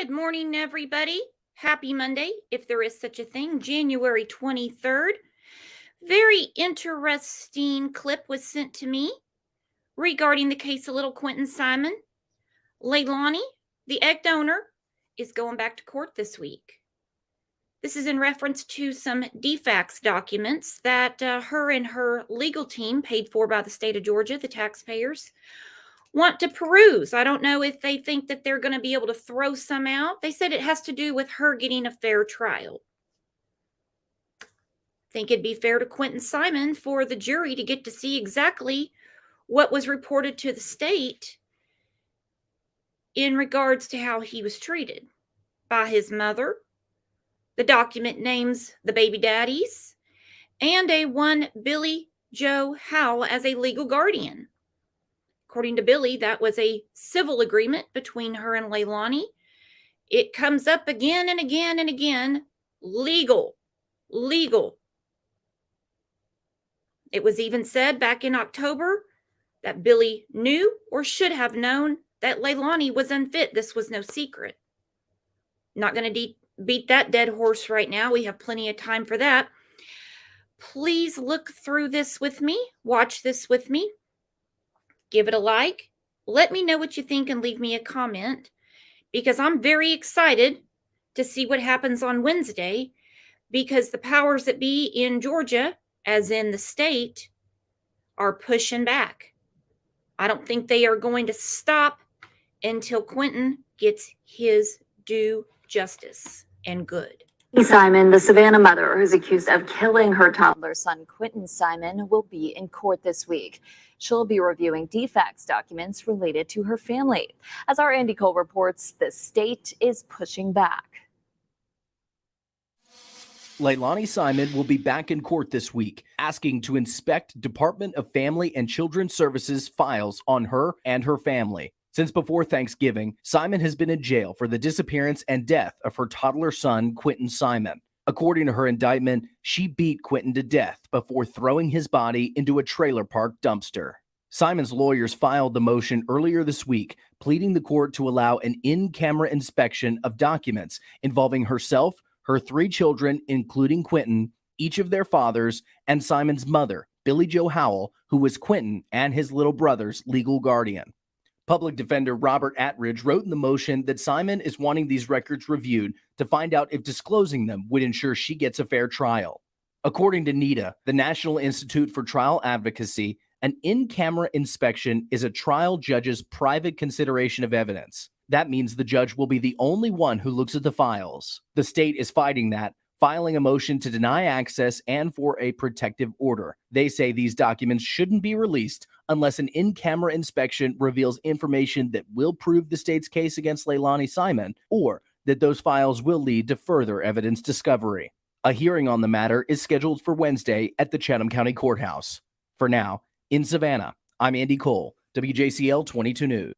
Good morning, everybody. Happy Monday, if there is such a thing, January 23rd. Very interesting clip was sent to me regarding the case of little Quentin Simon. Leilani, the egg donor, is going back to court this week. This is in reference to some DFACS documents that her and her legal team, paid for by the state of Georgia, the taxpayers, want to peruse. I don't know if they think that they're going to be able to throw some out. They said it has to do with her getting a fair trial. I think it'd be fair to Quentin Simon for the jury to get to see exactly what was reported to the state in regards to how he was treated by his mother. The document names the baby daddies and a one Billy Joe Howell as a legal guardian. According to Billy, that was a civil agreement between her and Leilani. It comes up again and again and again. Legal. It was even said back in October that Billy knew or should have known that Leilani was unfit. This was no secret. Not going to beat that dead horse right now. We have plenty of time for that. Please look through this with me. Watch this with me. Give it a like. Let me know what you think and leave me a comment, because I'm very excited to see what happens on Wednesday, because the powers that be in Georgia, as in the state, are pushing back. I don't think they are going to stop until Quentin gets his due justice and good. Simon, the Savannah mother who's accused of killing her toddler son, Quentin Simon, will be in court this week. She'll be reviewing DFACS documents related to her family. As our Andy Cole reports, the state is pushing back. Leilani Simon will be back in court this week, asking to inspect Department of Family and Children's Services files on her and her family. Since before Thanksgiving, Simon has been in jail for the disappearance and death of her toddler son, Quentin Simon. According to her indictment, she beat Quentin to death before throwing his body into a trailer park dumpster. Simon's lawyers filed the motion earlier this week, pleading the court to allow an in-camera inspection of documents involving herself, her 3 children, including Quentin, each of their fathers, and Simon's mother, Billy Joe Howell, who was Quentin and his little brother's legal guardian. Public defender Robert Attridge wrote in the motion that Simon is wanting these records reviewed to find out if disclosing them would ensure she gets a fair trial. According to NIDA, the National Institute for Trial Advocacy, an in-camera inspection is a trial judge's private consideration of evidence. That means the judge will be the only one who looks at the files. The state is fighting that, filing a motion to deny access and for a protective order. They say these documents shouldn't be released unless an in-camera inspection reveals information that will prove the state's case against Leilani Simon, or that those files will lead to further evidence discovery. A hearing on the matter is scheduled for Wednesday at the Chatham County Courthouse. For now, in Savannah, I'm Andy Cole, WJCL 22 News.